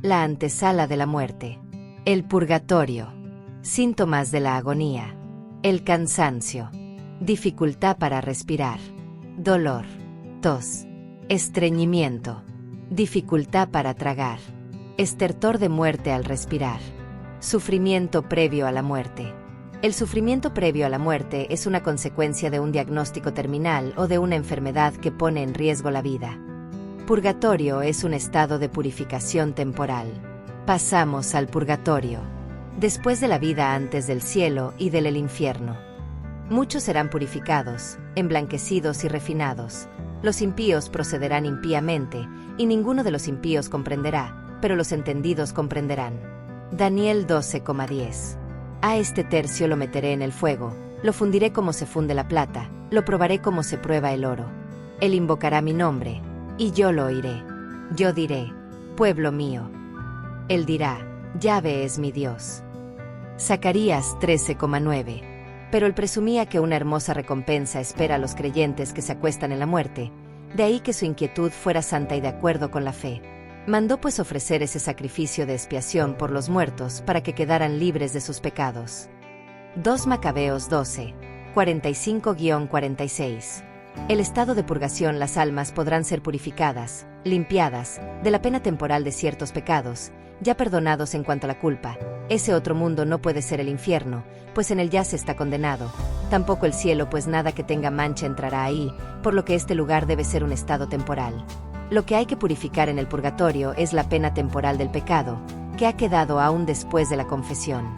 La antesala de la muerte. El purgatorio. Síntomas de la agonía. El cansancio. Dificultad para respirar. Dolor. Tos. Estreñimiento. Dificultad para tragar. Estertor de muerte al respirar. Sufrimiento previo a la muerte. El sufrimiento previo a la muerte es una consecuencia de un diagnóstico terminal o de una enfermedad que pone en riesgo la vida. Purgatorio es un estado de purificación temporal. Pasamos al purgatorio. Después de la vida antes del cielo y del infierno. Muchos serán purificados, emblanquecidos y refinados. Los impíos procederán impíamente, y ninguno de los impíos comprenderá, pero los entendidos comprenderán. Daniel 12,10. A este tercio lo meteré en el fuego, lo fundiré como se funde la plata, lo probaré como se prueba el oro. Él invocará mi nombre, y yo lo oiré. Yo diré, pueblo mío. Él dirá, Yahvé es mi Dios. Zacarías 13,9. Pero él presumía que una hermosa recompensa espera a los creyentes que se acuestan en la muerte, de ahí que su inquietud fuera santa y de acuerdo con la fe. Mandó pues ofrecer ese sacrificio de expiación por los muertos para que quedaran libres de sus pecados. 2 Macabeos 12, 45-46. El estado de purgación, las almas podrán ser purificadas, limpiadas, de la pena temporal de ciertos pecados, ya perdonados en cuanto a la culpa. Ese otro mundo no puede ser el infierno, pues en él ya se está condenado. Tampoco el cielo, pues nada que tenga mancha entrará ahí, por lo que este lugar debe ser un estado temporal. Lo que hay que purificar en el purgatorio es la pena temporal del pecado, que ha quedado aún después de la confesión.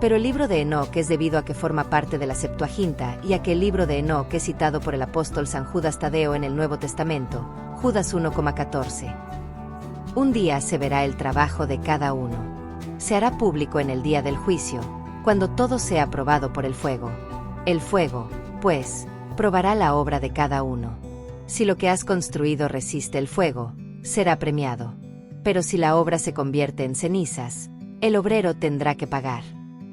Pero el libro de Enoc es debido a que forma parte de la Septuaginta y a que el libro de Enoc es citado por el apóstol San Judas Tadeo en el Nuevo Testamento, Judas 1,14. Un día se verá el trabajo de cada uno. Se hará público en el día del juicio, cuando todo sea probado por el fuego. El fuego, pues, probará la obra de cada uno. Si lo que has construido resiste el fuego, será premiado. Pero si la obra se convierte en cenizas, el obrero tendrá que pagar.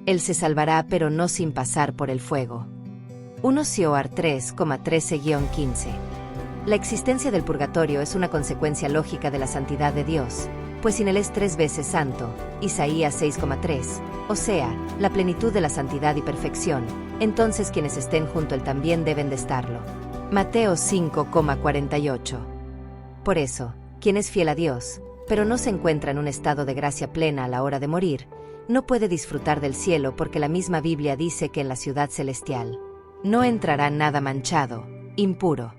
Él se salvará, pero no sin pasar por el fuego. 1 Sioar 3,13-15. La existencia del purgatorio es una consecuencia lógica de la santidad de Dios, pues sin él es 3 veces santo, Isaías 6,3, o sea, la plenitud de la santidad y perfección, entonces quienes estén junto a él también deben de estarlo. Mateo 5,48. Por eso, quien es fiel a Dios, pero no se encuentra en un estado de gracia plena a la hora de morir, no puede disfrutar del cielo, porque la misma Biblia dice que en la ciudad celestial no entrará nada manchado, impuro.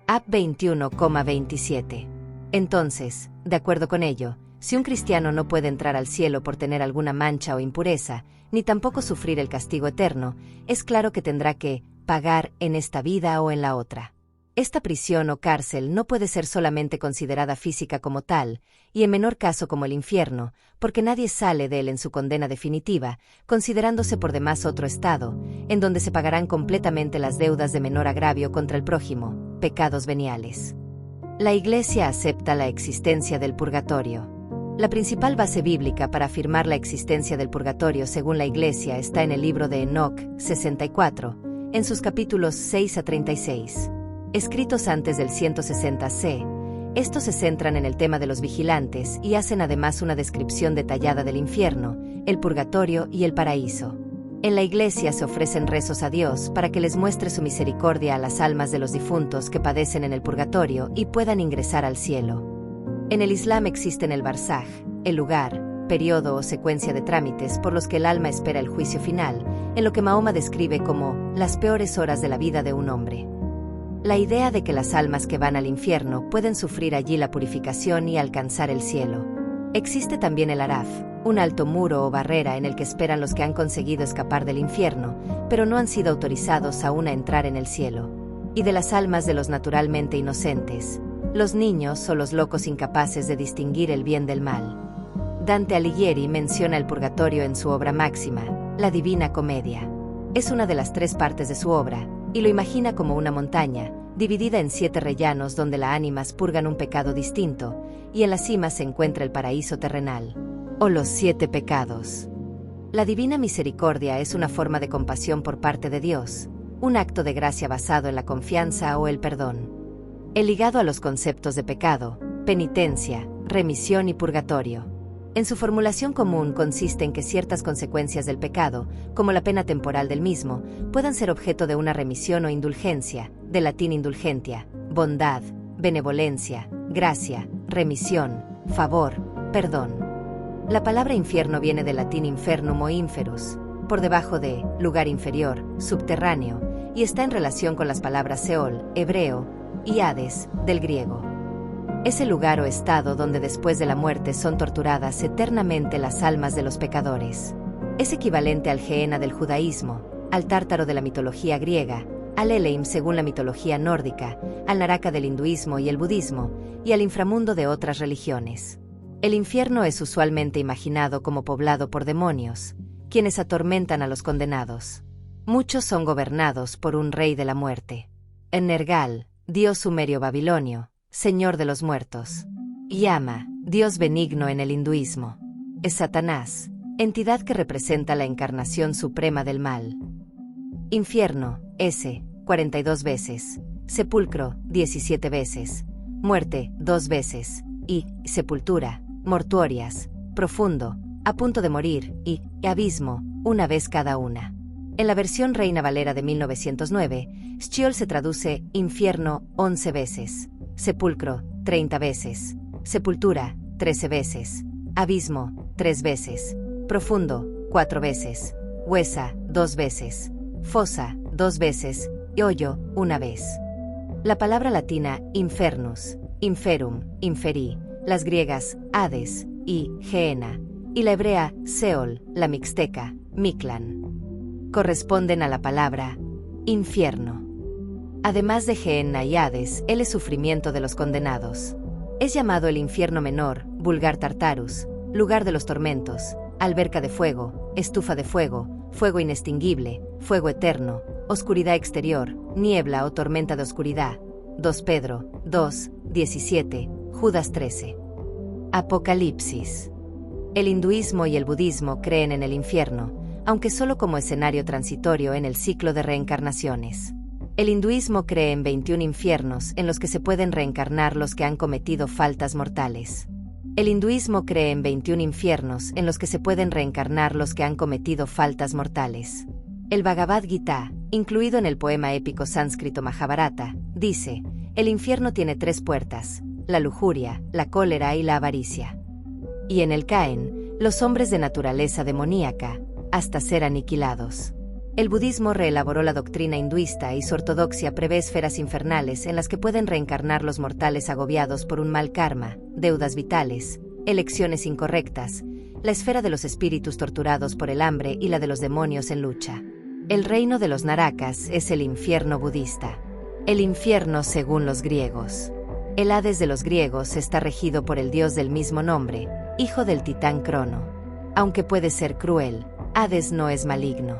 Ab 21,27. Entonces, de acuerdo con ello, si un cristiano no puede entrar al cielo por tener alguna mancha o impureza, ni tampoco sufrir el castigo eterno, es claro que tendrá que pagar en esta vida o en la otra. Esta prisión o cárcel no puede ser solamente considerada física como tal, y en menor caso como el infierno, porque nadie sale de él en su condena definitiva, considerándose por demás otro estado, en donde se pagarán completamente las deudas de menor agravio contra el prójimo, pecados veniales. La Iglesia acepta la existencia del purgatorio. La principal base bíblica para afirmar la existencia del purgatorio según la Iglesia está en el libro de Enoc 64, en sus capítulos 6-36. Escritos antes del 160 c. Estos se centran en el tema de los vigilantes y hacen además una descripción detallada del infierno, el purgatorio y el paraíso. En la Iglesia se ofrecen rezos a Dios para que les muestre su misericordia a las almas de los difuntos que padecen en el purgatorio y puedan ingresar al cielo. En el Islam existen el barzaj, el lugar, periodo o secuencia de trámites por los que el alma espera el juicio final, en lo que Mahoma describe como las peores horas de la vida de un hombre. La idea de que las almas que van al infierno pueden sufrir allí la purificación y alcanzar el cielo. Existe también el Araf, un alto muro o barrera en el que esperan los que han conseguido escapar del infierno, pero no han sido autorizados aún a entrar en el cielo. Y de las almas de los naturalmente inocentes, los niños o los locos incapaces de distinguir el bien del mal. Dante Alighieri menciona el purgatorio en su obra máxima, La Divina Comedia. Es una de las 3 partes de su obra, y lo imagina como una montaña, dividida en 7 rellanos donde las ánimas purgan un pecado distinto, y en la cima se encuentra el paraíso terrenal, o los 7 pecados. La divina misericordia es una forma de compasión por parte de Dios, un acto de gracia basado en la confianza o el perdón. El ligado a los conceptos de pecado, penitencia, remisión y purgatorio. En su formulación común consiste en que ciertas consecuencias del pecado, como la pena temporal del mismo, puedan ser objeto de una remisión o indulgencia, del latín indulgentia, bondad, benevolencia, gracia, remisión, favor, perdón. La palabra infierno viene del latín infernum o inferus, por debajo de lugar inferior, subterráneo, y está en relación con las palabras Seol, hebreo, y Hades, del griego. Es el lugar o estado donde después de la muerte son torturadas eternamente las almas de los pecadores. Es equivalente al Gehenna del judaísmo, al Tártaro de la mitología griega, al Eleim según la mitología nórdica, al Naraka del hinduismo y el budismo, y al inframundo de otras religiones. El infierno es usualmente imaginado como poblado por demonios, quienes atormentan a los condenados. Muchos son gobernados por un rey de la muerte. En Nergal, dios sumerio babilonio, señor de los muertos. Yama, dios benigno en el hinduismo. Es Satanás, entidad que representa la encarnación suprema del mal. Infierno, 42 veces. Sepulcro, 17 veces. Muerte, 2 veces. Y sepultura, mortuorias, profundo, a punto de morir, y abismo, 1 vez cada una. En la versión Reina Valera de 1909, Sheol se traduce infierno 11 veces. Sepulcro, 30 veces. Sepultura, 13 veces. Abismo, 3 veces. Profundo, 4 veces. Huesa, 2 veces. Fosa, 2 veces. Y hoyo, 1 vez. La palabra latina infernus, inferum, inferi, las griegas Hades y Gehenna, y la hebrea Seol, la mixteca, Mictlán, corresponden a la palabra infierno. Además de Gehenna y Hades, él es sufrimiento de los condenados. Es llamado el infierno menor, vulgar Tartarus, lugar de los tormentos, alberca de fuego, estufa de fuego, fuego inextinguible, fuego eterno, oscuridad exterior, niebla o tormenta de oscuridad. 2 Pedro 2, 17, Judas 13. Apocalipsis. El hinduismo y el budismo creen en el infierno, aunque solo como escenario transitorio en el ciclo de reencarnaciones. El hinduismo cree en 21 infiernos en los que se pueden reencarnar los que han cometido faltas mortales. El hinduismo cree en 21 infiernos en los que se pueden reencarnar los que han cometido faltas mortales. El Bhagavad Gita, incluido en el poema épico sánscrito Mahabharata, dice: el infierno tiene 3 puertas, la lujuria, la cólera y la avaricia. Y en él caen los hombres de naturaleza demoníaca, hasta ser aniquilados. El budismo reelaboró la doctrina hinduista y su ortodoxia prevé esferas infernales en las que pueden reencarnar los mortales agobiados por un mal karma, deudas vitales, elecciones incorrectas, la esfera de los espíritus torturados por el hambre y la de los demonios en lucha. El reino de los Narakas es el infierno budista. El infierno según los griegos. El Hades de los griegos está regido por el dios del mismo nombre, hijo del titán Crono. Aunque puede ser cruel, Hades no es maligno.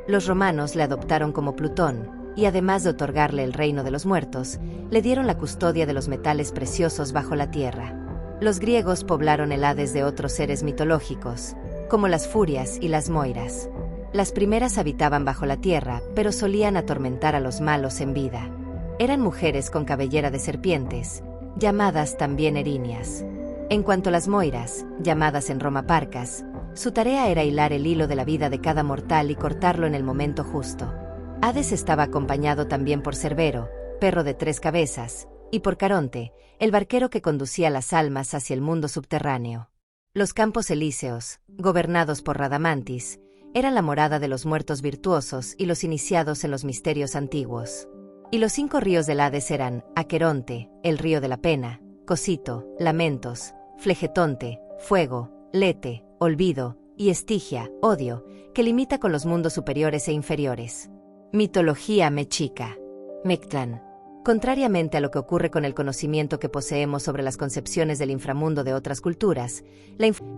Los romanos le adoptaron como Plutón, y además de otorgarle el reino de los muertos, le dieron la custodia de los metales preciosos bajo la tierra. Los griegos poblaron el Hades de otros seres mitológicos, como las furias y las moiras. Las primeras habitaban bajo la tierra, pero solían atormentar a los malos en vida. Eran mujeres con cabellera de serpientes, llamadas también erinias. En cuanto a las moiras, llamadas en Roma parcas, su tarea era hilar el hilo de la vida de cada mortal y cortarlo en el momento justo. Hades estaba acompañado también por Cerbero, perro de 3 cabezas, y por Caronte, el barquero que conducía las almas hacia el mundo subterráneo. Los campos elíseos, gobernados por Radamantis, eran la morada de los muertos virtuosos y los iniciados en los misterios antiguos. Y los 5 ríos del Hades eran Aqueronte, el río de la pena, Cosito, lamentos, Flegetonte, fuego, Lete, olvido, y Estigia, odio, que limita con los mundos superiores e inferiores. Mitología mexica. Mictlán. Contrariamente a lo que ocurre con el conocimiento que poseemos sobre las concepciones del inframundo de otras culturas,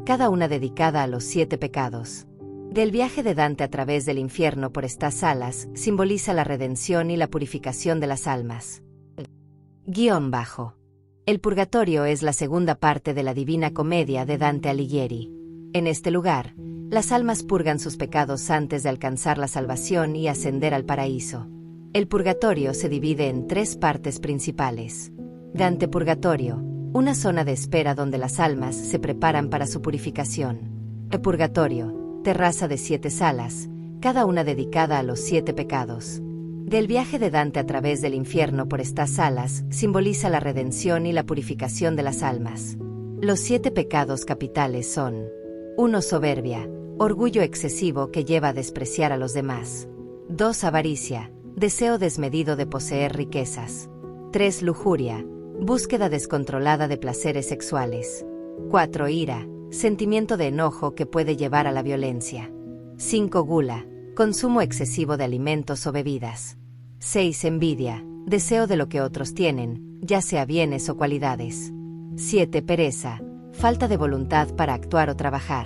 cada una dedicada a los 7 pecados. Del viaje de Dante a través del infierno por estas salas, simboliza la redención y la purificación de las almas. _. El purgatorio es la segunda parte de la Divina Comedia de Dante Alighieri. En este lugar, las almas purgan sus pecados antes de alcanzar la salvación y ascender al paraíso. El purgatorio se divide en 3 partes principales. Dante Purgatorio, una zona de espera donde las almas se preparan para su purificación. El purgatorio, terraza de 7 salas, cada una dedicada a los 7 pecados. Del viaje de Dante a través del infierno por estas salas, simboliza la redención y la purificación de las almas. Los 7 pecados capitales son: 1. Soberbia, orgullo excesivo que lleva a despreciar a los demás. 2. Avaricia, deseo desmedido de poseer riquezas. 3. Lujuria, búsqueda descontrolada de placeres sexuales. 4. Ira, sentimiento de enojo que puede llevar a la violencia. 5. Gula, consumo excesivo de alimentos o bebidas. 6. Envidia, deseo de lo que otros tienen, ya sea bienes o cualidades. 7. Pereza, falta de voluntad para actuar o trabajar.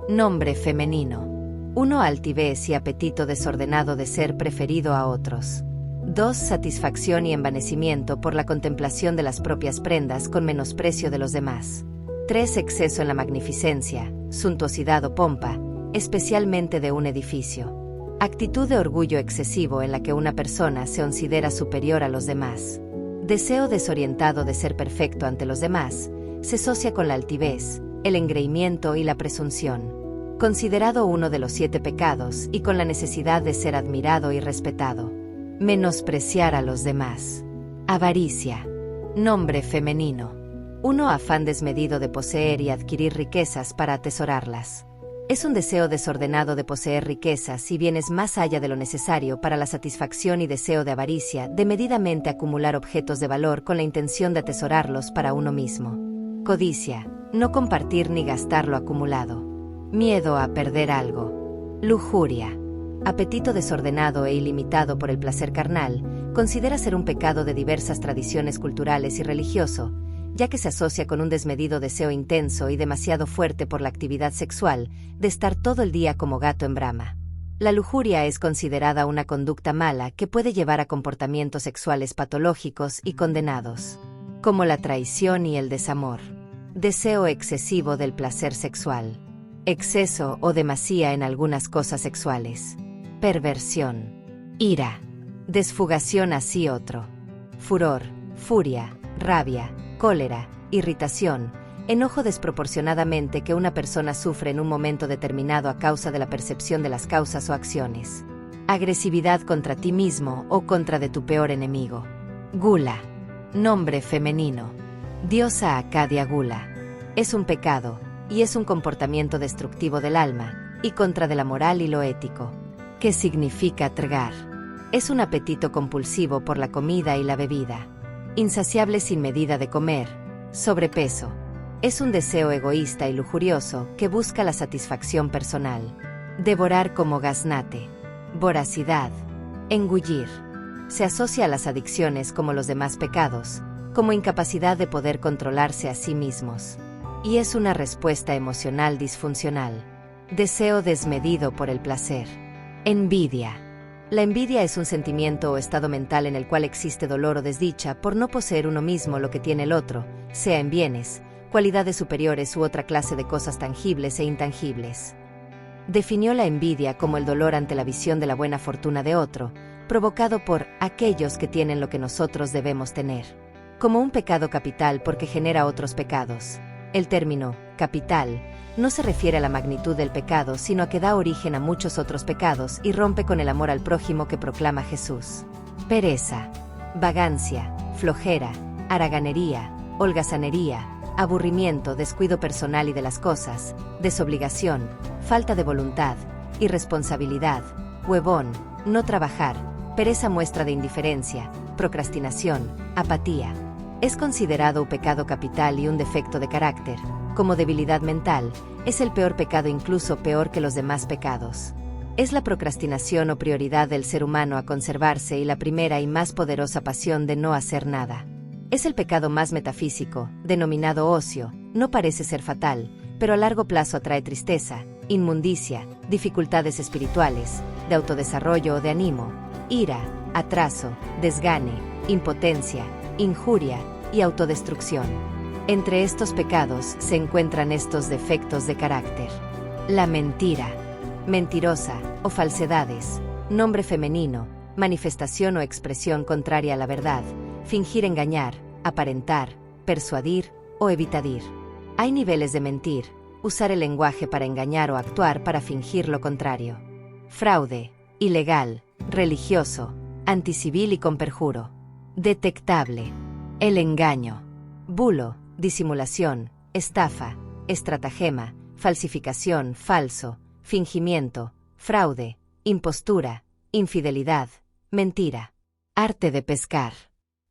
Nombre femenino. 1. Altivez y apetito desordenado de ser preferido a otros. 2. Satisfacción y envanecimiento por la contemplación de las propias prendas con menosprecio de los demás. 3. Exceso en la magnificencia, suntuosidad o pompa, especialmente de un edificio. Actitud de orgullo excesivo en la que una persona se considera superior a los demás. Deseo desorientado de ser perfecto ante los demás, se asocia con la altivez, el engreimiento y la presunción. Considerado uno de los 7 pecados y con la necesidad de ser admirado y respetado. Menospreciar a los demás. Avaricia. Nombre femenino. 1. Afán desmedido de poseer y adquirir riquezas para atesorarlas. Es un deseo desordenado de poseer riquezas y bienes más allá de lo necesario para la satisfacción y deseo de avaricia, de medidamente acumular objetos de valor con la intención de atesorarlos para uno mismo. Codicia, no compartir ni gastar lo acumulado. Miedo a perder algo. Lujuria. Apetito desordenado e ilimitado por el placer carnal, considera ser un pecado de diversas tradiciones culturales y religioso, ya que se asocia con un desmedido deseo intenso y demasiado fuerte por la actividad sexual, de estar todo el día como gato en brama. La lujuria es considerada una conducta mala que puede llevar a comportamientos sexuales patológicos y condenados, como la traición y el desamor. Deseo excesivo del placer sexual. Exceso o demasía en algunas cosas sexuales. Perversión. Ira. Desfugación hacia otro. Furor, furia, rabia, cólera, irritación, enojo desproporcionadamente que una persona sufre en un momento determinado a causa de la percepción de las causas o acciones. Agresividad contra ti mismo o contra de tu peor enemigo. Gula. Nombre femenino. Diosa Acadia Gula. Es un pecado, y es un comportamiento destructivo del alma, y contra de la moral y lo ético. ¿Qué significa tragar? Es un apetito compulsivo por la comida y la bebida. Insaciable sin medida de comer. Sobrepeso. Es un deseo egoísta y lujurioso que busca la satisfacción personal. Devorar como gaznate. Voracidad. Engullir. Se asocia a las adicciones como los demás pecados, como incapacidad de poder controlarse a sí mismos. Y es una respuesta emocional disfuncional. Deseo desmedido por el placer. Envidia. La envidia es un sentimiento o estado mental en el cual existe dolor o desdicha por no poseer uno mismo lo que tiene el otro, sea en bienes, cualidades superiores u otra clase de cosas tangibles e intangibles. Definió la envidia como el dolor ante la visión de la buena fortuna de otro, provocado por aquellos que tienen lo que nosotros debemos tener, como un pecado capital porque genera otros pecados. El término capital no se refiere a la magnitud del pecado, sino a que da origen a muchos otros pecados y rompe con el amor al prójimo que proclama Jesús. Pereza, vagancia, flojera, haraganería, holgazanería, aburrimiento, descuido personal y de las cosas, desobligación, falta de voluntad, irresponsabilidad, huevón, no trabajar, pereza, muestra de indiferencia, procrastinación, apatía. Es considerado un pecado capital y un defecto de carácter. Como debilidad mental, es el peor pecado, incluso peor que los demás pecados. Es la procrastinación o prioridad del ser humano a conservarse y la primera y más poderosa pasión de no hacer nada. Es el pecado más metafísico, denominado ocio, no parece ser fatal, pero a largo plazo atrae tristeza, inmundicia, dificultades espirituales, de autodesarrollo o de ánimo, ira, atraso, desgane, impotencia, injuria y autodestrucción. Entre estos pecados se encuentran estos defectos de carácter. La mentira, mentirosa o falsedades, nombre femenino, manifestación o expresión contraria a la verdad, fingir, engañar, aparentar, persuadir, o evitadir. Hay niveles de mentir, usar el lenguaje para engañar o actuar para fingir lo contrario. Fraude, ilegal, religioso, anticivil y con perjuro. Detectable. El engaño. Bulo, disimulación, estafa, estratagema, falsificación, falso, fingimiento, fraude, impostura, infidelidad, mentira. Arte de pescar.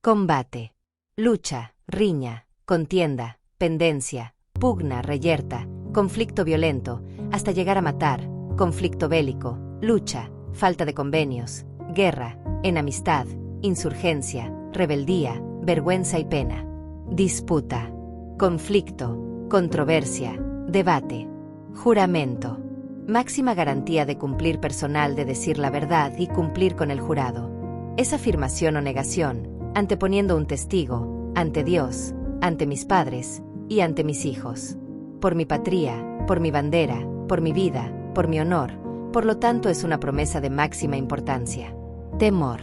Combate. Lucha, riña, contienda, pendencia, pugna, reyerta, conflicto violento, hasta llegar a matar, conflicto bélico, lucha, falta de convenios, guerra, enemistad, insurgencia, rebeldía, vergüenza y pena. Disputa. Conflicto, controversia, debate. Juramento. Máxima garantía de cumplir personal, de decir la verdad y cumplir con el jurado. Es afirmación o negación, anteponiendo un testigo, ante Dios, ante mis padres y ante mis hijos. Por mi patria, por mi bandera, por mi vida, por mi honor, por lo tanto es una promesa de máxima importancia. Temor.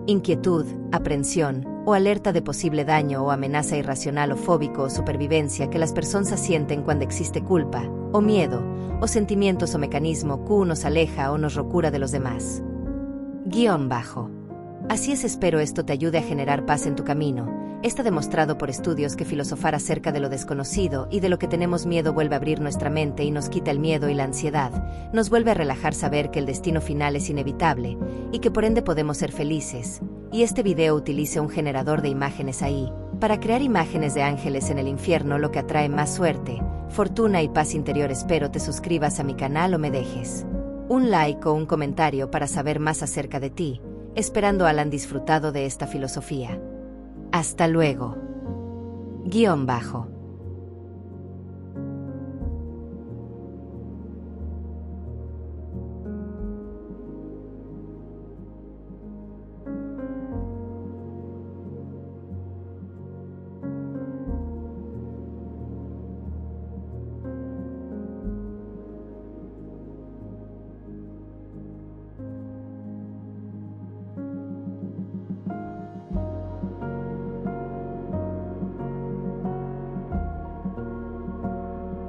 Inquietud, aprensión o alerta de posible daño o amenaza irracional o fóbico o supervivencia que las personas sienten cuando existe culpa, o miedo, o sentimientos o mecanismo que nos aleja o nos recura de los demás. Guión bajo. Así es, espero esto te ayude a generar paz en tu camino. Está demostrado por estudios que filosofar acerca de lo desconocido y de lo que tenemos miedo vuelve a abrir nuestra mente y nos quita el miedo y la ansiedad, nos vuelve a relajar saber que el destino final es inevitable y que por ende podemos ser felices. Y este video utiliza un generador de imágenes ahí, para crear imágenes de ángeles en el infierno, lo que atrae más suerte, fortuna y paz interior. Espero te suscribas a mi canal o me dejes un like o un comentario para saber más acerca de ti, esperando hayan disfrutado de esta filosofía. Hasta luego. Guión bajo.